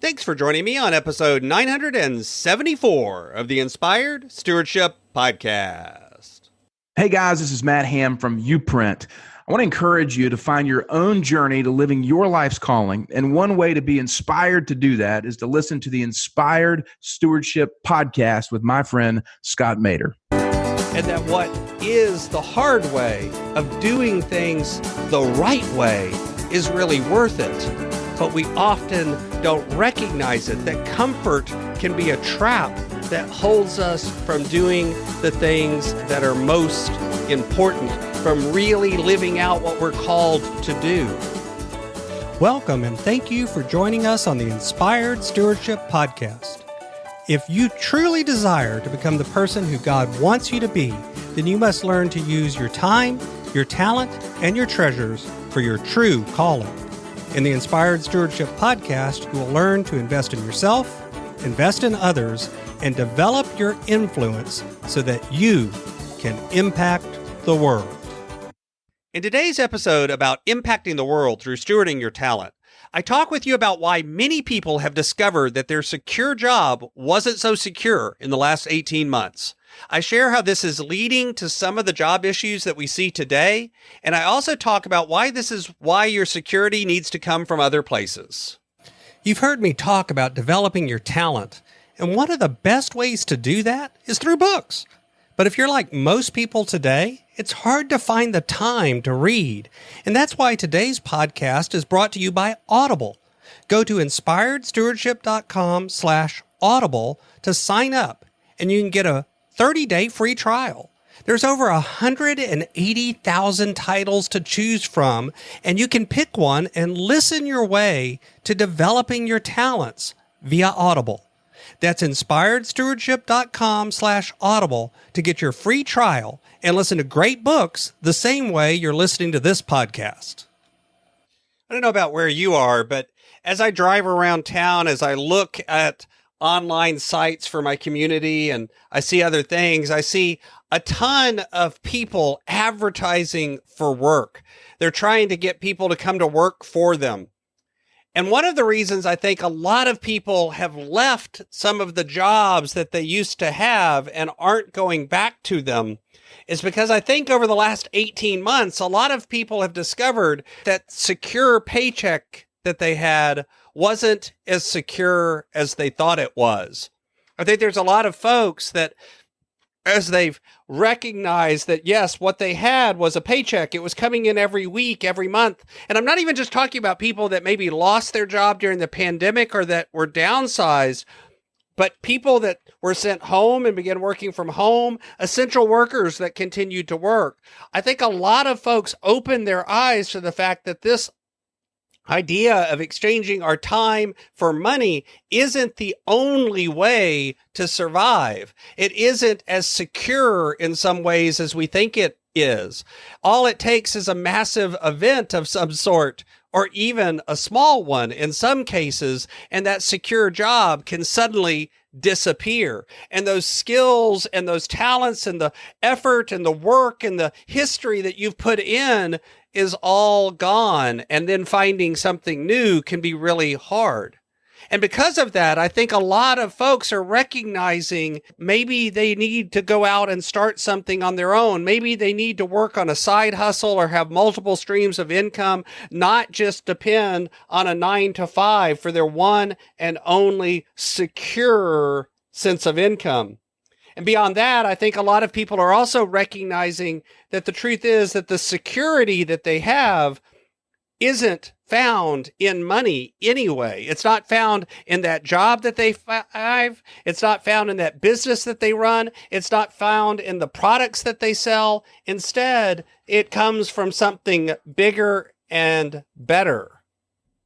Thanks for joining me on episode 974 of the Inspired Stewardship Podcast. Hey guys, this is Matt Ham from Uprint. I want to encourage you to find your own journey to living your life's calling. And one way to be inspired to do that is to listen to the Inspired Stewardship Podcast with my friend Scott Mater. And that what is the hard way of doing things the right way is really worth it. But we often don't recognize it, that comfort can be a trap that holds us from doing the things that are most important, from really living out what we're called to do. Welcome and thank you for joining us on the Inspired Stewardship Podcast. If you truly desire to become the person who God wants you to be, then you must learn to use your time, your talent, and your treasures for your true calling. In the Inspired Stewardship Podcast, you will learn to invest in yourself, invest in others, and develop your influence so that you can impact the world. In today's episode about impacting the world through stewarding your talent, I talk with you about why many people have discovered that their secure job wasn't so secure in the last 18 months. I share how this is leading to some of the job issues that we see today, and I also talk about why your security needs to come from other places. You've heard me talk about developing your talent, and one of the best ways to do that is through books. But if you're like most people today, it's hard to find the time to read, and that's why today's podcast is brought to you by Audible. Go to inspiredstewardship.com/audible to sign up, and you can get a 30-day free trial. There's over 180,000 titles to choose from, and you can pick one and listen your way to developing your talents via Audible. That's inspiredstewardship.com/audible to get your free trial and listen to great books the same way you're listening to this podcast. I don't know about where you are, but as I drive around town, as I look at online sites for my community and I see other things, I see a ton of people advertising for work. They're trying to get people to come to work for them. And one of the reasons I think a lot of people have left some of the jobs that they used to have and aren't going back to them is because I think over the last 18 months, a lot of people have discovered that secure paycheck that they had wasn't as secure as they thought it was. I think there's a lot of folks that, as they've recognized that, yes, what they had was a paycheck. It was coming in every week, every month. And I'm not even just talking about people that maybe lost their job during the pandemic or that were downsized, but people that were sent home and began working from home, essential workers that continued to work. I think a lot of folks opened their eyes to the fact that this idea of exchanging our time for money isn't the only way to survive. It isn't as secure in some ways as we think it is. All it takes is a massive event of some sort, or even a small one in some cases, and that secure job can suddenly disappear. And those skills and those talents and the effort and the work and the history that you've put in is all gone. And then finding something new can be really hard. And because of that, I think a lot of folks are recognizing maybe they need to go out and start something on their own. Maybe they need to work on a side hustle or have multiple streams of income, not just depend on a 9-to-5 for their one and only secure sense of income. And beyond that, I think a lot of people are also recognizing that the truth is that the security that they have isn't found in money anyway. It's not found in that job that they have. It's not found in that business that they run. It's not found in the products that they sell. Instead, it comes from something bigger and better.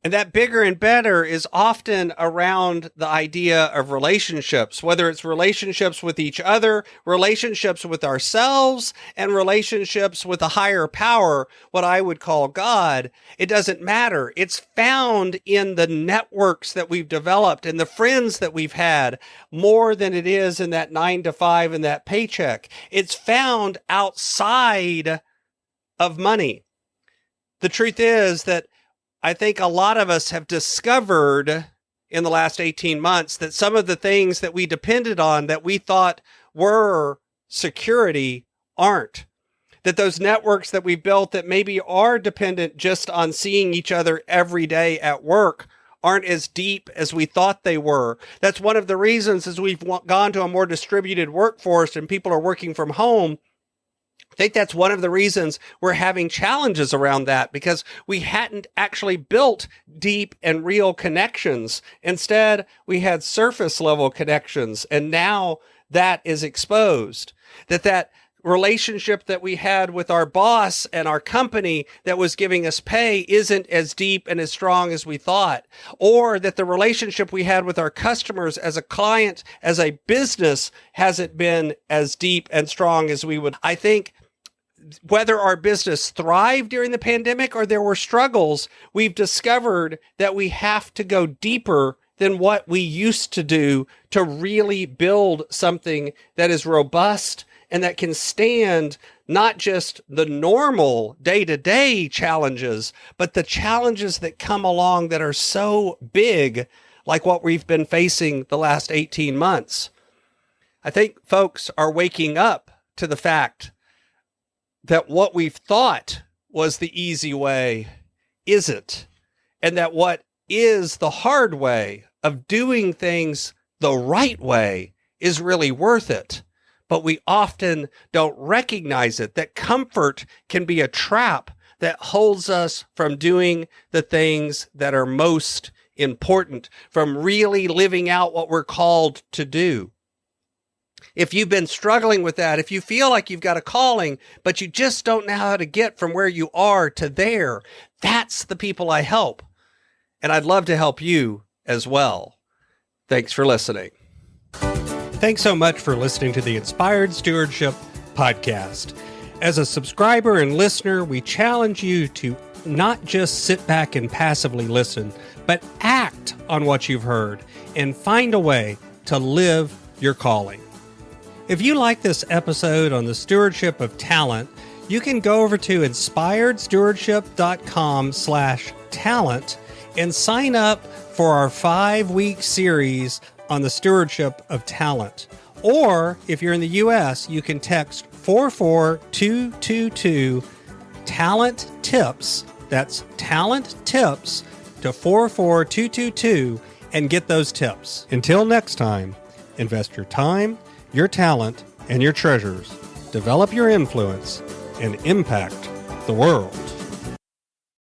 And that bigger and better is often around the idea of relationships, whether it's relationships with each other, relationships with ourselves, and relationships with a higher power, what I would call God. It doesn't matter. It's found in the networks that we've developed and the friends that we've had more than it is in that 9-to-5 and that paycheck. It's found outside of money. The truth is that I think a lot of us have discovered in the last 18 months that some of the things that we depended on that we thought were security aren't. That those networks that we built that maybe are dependent just on seeing each other every day at work aren't as deep as we thought they were. That's one of the reasons as we've gone to a more distributed workforce and people are working from home. I think that's one of the reasons we're having challenges around that, because we hadn't actually built deep and real connections. Instead, we had surface level connections, and now that is exposed. That relationship that we had with our boss and our company that was giving us pay isn't as deep and as strong as we thought. Or that the relationship we had with our customers as a client, as a business, hasn't been as deep and strong as we would. I think whether our business thrived during the pandemic or there were struggles, we've discovered that we have to go deeper than what we used to do to really build something that is robust and that can stand not just the normal day-to-day challenges, but the challenges that come along that are so big, like what we've been facing the last 18 months. I think folks are waking up to the fact that what we've thought was the easy way isn't, and that what is the hard way of doing things the right way is really worth it. But we often don't recognize it, that comfort can be a trap that holds us from doing the things that are most important, from really living out what we're called to do. If you've been struggling with that, if you feel like you've got a calling, but you just don't know how to get from where you are to there, that's the people I help. And I'd love to help you as well. Thanks for listening. Thanks so much for listening to the Inspired Stewardship Podcast. As a subscriber and listener, we challenge you to not just sit back and passively listen, but act on what you've heard and find a way to live your calling. If you like this episode on the stewardship of talent, you can go over to inspiredstewardship.com/talent and sign up for our 5-week series on the stewardship of talent. Or if you're in the U.S., you can text 44222 talent tips. That's talent tips to 44222 and get those tips. Until next time, invest your time, your talent, and your treasures. Develop your influence and impact the world.